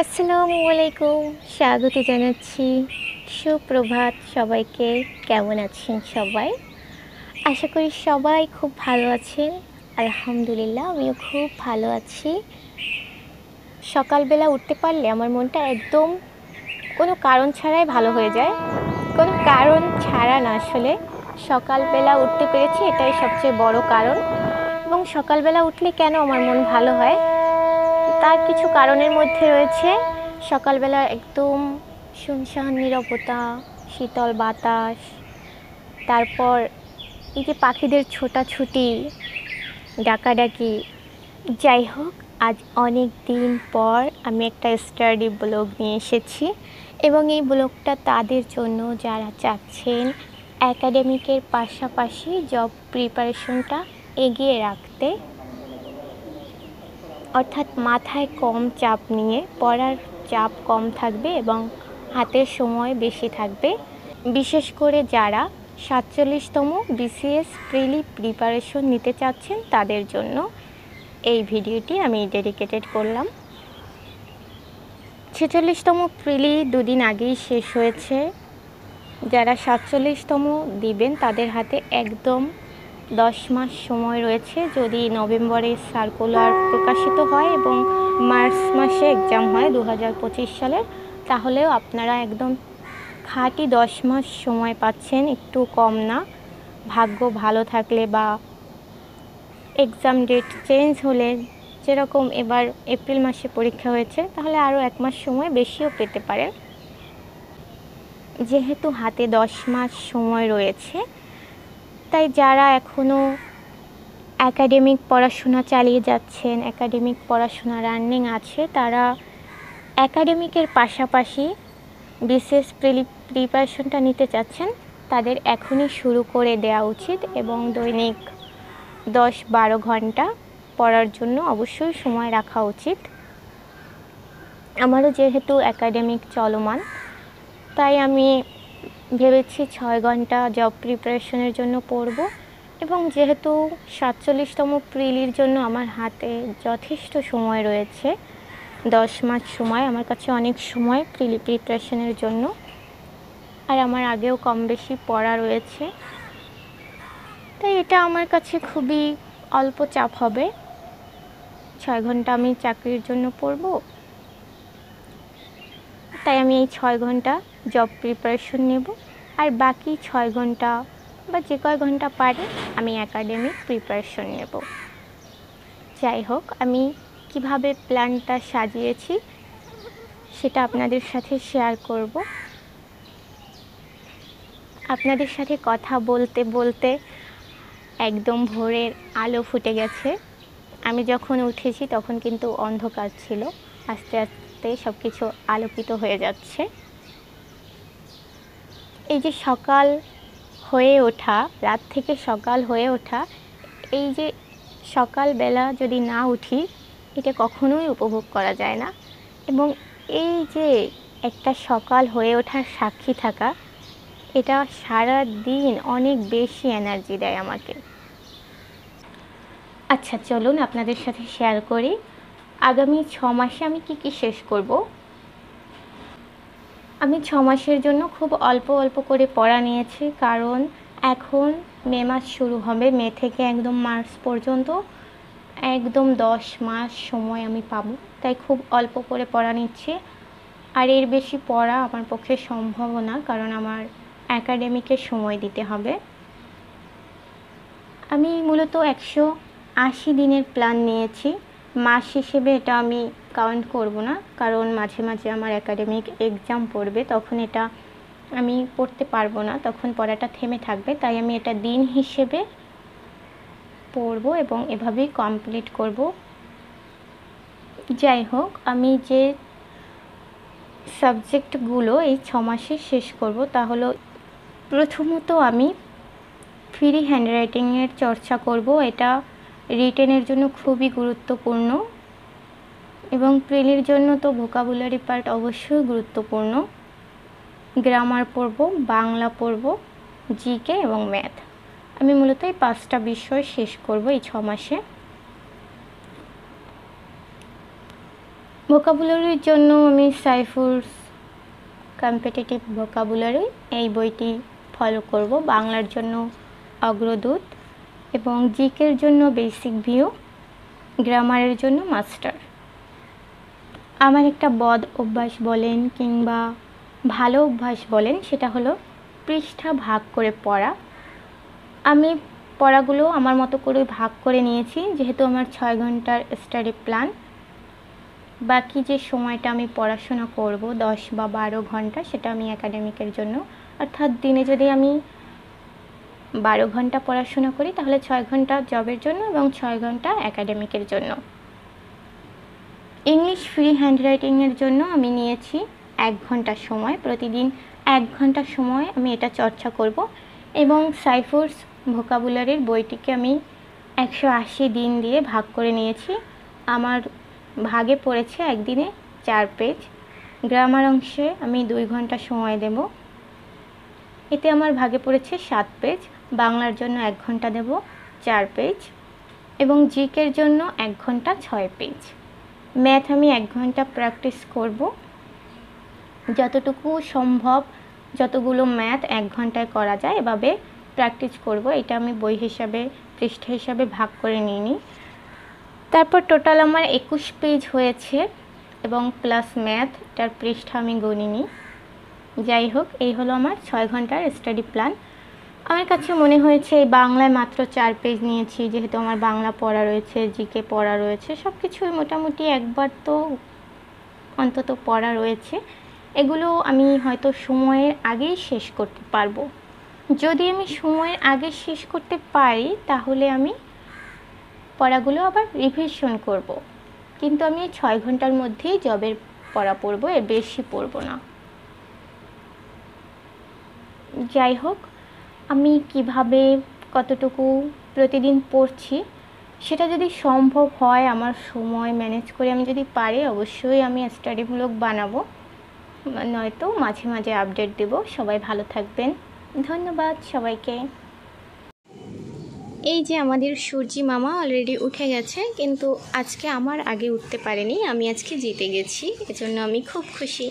আসসালামু আলাইকুম। স্বাগত জানাচ্ছি। সুপ্রভাত সবাইকে। কেমন আছেন সবাই? আশা করি সবাই খুব ভালো আছেন। আলহামদুলিল্লাহ আমিও খুব ভালো আছি। সকালবেলা উঠতে পারলে আমার মনটা একদম কোনো কারণ ছাড়াই ভালো হয়ে যায়। কোনো কারণ ছাড়া না আসলে। সকালবেলা উঠতে পেরেছি এটাই সবচেয়ে বড় কারণ। এবং সকালবেলা উঠলে কেন আমার মন ভালো হয় তার কিছু কারণের মধ্যে রয়েছে সকালবেলা একদম শুনশান নীরবতা, শীতল বাতাস, তারপর এই যে পাখিদের ছোটাছুটি, ডাকাডাকি। যাই হোক, আজ অনেক দিন পর আমি একটা স্টাডি ব্লগ নিয়ে এসেছি এবং এই ব্লগটা তাদের জন্য যারা চাচ্ছেন একাডেমিকের পাশাপাশি জব প্রিপারেশনটা এগিয়ে রাখতে, অর্থাৎ মাথায় কম চাপ নিয়ে পড়ার চাপ কম থাকবে এবং হাতের সময় বেশি থাকবে। বিশেষ করে যারা 47তম বিসিএস প্রিলি প্রিপারেশন নিতে চাচ্ছেন তাদের জন্য এই ভিডিওটি আমি ডেডিকেটেড করলাম। 46তম প্রিলি দুদিন আগেই শেষ হয়েছে। যারা 47তম দিবেন তাদের হাতে একদম 10 মাস সময় রয়েছে। যদি নভেম্বরে সার্কুলার প্রকাশিত হয় এবং মার্চ মাসে এক্সাম হয় 2025 সালের, তাহলেও আপনারা একদম খাঁটি 10 মাস সময় পাচ্ছেন, একটু কম না। ভাগ্য ভালো থাকলে বা এক্সাম ডেট চেঞ্জ হলে, যেরকম এবার এপ্রিল মাসে পরীক্ষা হয়েছে, তাহলে আরও 1 মাস সময় বেশিও পেতে পারেন। যেহেতু হাতে 10 মাস সময় রয়েছে, তাই যারা এখনও একাডেমিক পড়াশোনা চালিয়ে যাচ্ছেন, একাডেমিক পড়াশোনা রানিং আছে, তারা একাডেমিকের পাশাপাশি বিসিএস প্রিপারেশনটা নিতে চাচ্ছেন, তাদের এখনই শুরু করে দেওয়া উচিত এবং দৈনিক 10-12 ঘন্টা পড়ার জন্য অবশ্যই সময় রাখা উচিত। আমারও যেহেতু একাডেমিক চলমান, তাই আমি ভেবেছি 6 ঘন্টা জব প্রিপারেশনের জন্য পড়ব এবং যেহেতু 47তম প্রিলির জন্য আমার হাতে যথেষ্ট সময় রয়েছে, 10 মাস সময় আমার কাছে অনেক সময় প্রিলি প্রিপারেশনের জন্য। আর আমার আগেও কম বেশি পড়া রয়েছে, তাই এটা আমার কাছে খুবই অল্প চাপ হবে। 6 ঘন্টা আমি চাকরির জন্য পড়ব, তাই আমি এই 6 ঘন্টা জব প্রিপারেশন নেব আর বাকি 6 ঘন্টা বা যে কয় ঘন্টা পারি আমি একাডেমিক প্রিপারেশন নেব। যাই হোক, আমি কিভাবে প্ল্যানটা সাজিয়েছি সেটা আপনাদের সাথে শেয়ার করব। আপনাদের সাথে কথা বলতে বলতে একদম ভোরের আলো ফুটে গেছে। আমি যখন উঠেছি তখন কিন্তু অন্ধকার ছিল, আস্তে আস্তে সব কিছু আলোকিত হয়ে যাচ্ছে। এই যে সকাল হয়ে ওঠা, রাত থেকে সকাল হয়ে ওঠা, এই যে সকালবেলা যদি না উঠি, এটা কখনোই উপভোগ করা যায় না। এবং এই যে একটা সকাল হয়ে ওঠার সাক্ষী থাকা, এটা সারা দিন অনেক বেশি এনার্জি দেয় আমাকে। আচ্ছা, চলুন আপনাদের সাথে শেয়ার করি আগামী 6 মাসে আমি কি শেষ করব। আমি 6 মাসের জন্য খুব অল্প অল্প করে পড়া নিয়েছি, কারণ এখন মে মাস শুরু হবে। মে থেকে একদম মার্চ পর্যন্ত একদম 10 মাস সময় আমি পাবো, তাই খুব অল্প করে পড়া নিচ্ছি। আর এর বেশি পড়া আমার পক্ষে সম্ভব না, কারণ আমার একাডেমিকে সময় দিতে হবে। আমি মূলত 180 দিনের প্ল্যান নিয়েছি। মাস হিসেবে এটা আমি কাউন্ট করব না, কারণ মাঝে মাঝে আমার একাডেমিক এক্সাম পড়বে, তখন এটা আমি পড়তে পারবো না, তখন পড়াটা থেমে থাকবে। তাই আমি এটা দিন হিসেবে পড়ব এবং এভাবেই কমপ্লিট করব। যাই হোক, আমি যে সাবজেক্টগুলো এই 6 মাসে শেষ করব তা হলো, প্রথমত আমি ফ্রি হ্যান্ডরাইটিংয়ের চর্চা করব। এটা রিটেনের জন্য খুবই গুরুত্বপূর্ণ এবং প্রিলির জন্য তো ভোকাবুলারি পার্ট অবশ্যই গুরুত্বপূর্ণ। গ্রামার পড়ব, বাংলা পড়ব, জিকে এবং ম্যাথ। আমি মূলত এই 5টা বিষয় শেষ করব এই 6 মাসে। ভোকাবুলারির জন্য আমি সাইফুরস কম্পিটিটিভ ভোকাবুলারি এই বইটি ফলো করব। বাংলার জন্য অগ্রদূত এবং জিকের জন্য বেসিক ভিউ, গ্রামারের জন্য মাস্টার। আমার একটা বদ অভ্যাস বলেন কিংবা ভালো অভ্যাস বলেন, সেটা হলো পৃষ্ঠা ভাগ করে পড়া। আমি পড়াগুলো আমার মতো করে ভাগ করে নিয়েছি, যেহেতু আমার 6 ঘন্টার স্টাডি প্ল্যান। বাকি যে সময়টা আমি পড়াশোনা করব 10 বা 12 ঘন্টা, সেটা আমি একাডেমিকের জন্য, অর্থাৎ দিনে যদি আমি 12 ঘন্টা পড়াশোনা করি তাহলে 6 ঘন্টা জবের জন্য এবং 6 ঘন্টা একাডেমিকের জন্য। ইংলিশ ফ্রি হ্যান্ডরাইটিংয়ের জন্য আমি নিয়েছি 1 ঘন্টা সময়। প্রতিদিন 1 ঘন্টা সময় আমি এটা চর্চা করব এবং সাইফুরস ভোকাবুলারির বইটিকে আমি 180 দিন দিয়ে ভাগ করে নিয়েছি। আমার ভাগে পড়েছে একদিনে 4 পেজ। গ্রামার অংশে আমি 2 ঘন্টা সময় দেব, এতে আমার ভাগে পড়েছে 7 পেজ। বাংলার জন্য 1 ঘন্টা দেব, 4 পেজ এবং জিকের জন্য 1 ঘন্টা 6 পেজ। ম্যাথ আমি 1 ঘন্টা প্র্যাকটিস করব, যতটুকু সম্ভব যতগুলো ম্যাথ 1 ঘন্টায় করা যায় এভাবে প্র্যাকটিস করব। এটা আমি বই হিসাবে পৃষ্ঠা হিসাবে ভাগ করে নিইনি। তারপর টোটাল আমার 21 পেজ হয়েছে এবং প্লাস ম্যাথ, এটার পৃষ্ঠা আমি গণিনি। যাই হোক, এই হলো আমার 6 ঘন্টার স্টাডি প্ল্যান। আমার কাছে মনে হয়েছে বাংলায় মাত্র 4 পেজ নিয়েছি, যেহেতু আমার বাংলা পড়া রয়েছে, জিকে পড়া রয়েছে, সব কিছুই মোটামুটি একবার তো অন্তত পড়া রয়েছে। এগুলো আমি হয়তো সময়ের আগেই শেষ করতে পারবো। যদি আমি সময়ের আগে শেষ করতে পারি তাহলে আমি পড়াগুলো আবার রিভিশন করব, কিন্তু আমি 6 ঘন্টার মধ্যেই জবের পড়া পড়ব, এর বেশি পড়ব না। যাই হোক, আমি কিভাবে কতটুকু প্রতিদিন পড়ছি সেটা যদি সম্ভব হয়, আমার সময় ম্যানেজ করে আমি যদি পারি, অবশ্যই আমি স্টাডি ব্লগ বানাবো, নয়তো মাঝে মাঝে আপডেট দেব। সবাই ভালো থাকবেন, ধন্যবাদ সবাইকে। এই যে আমাদের সূর্যি মামা অলরেডি উঠে গেছে, কিন্তু আজকে আমার আগে উঠতে পারেনি, আমি আজকে জিতে গেছি, এজন্য আমি খুব খুশি।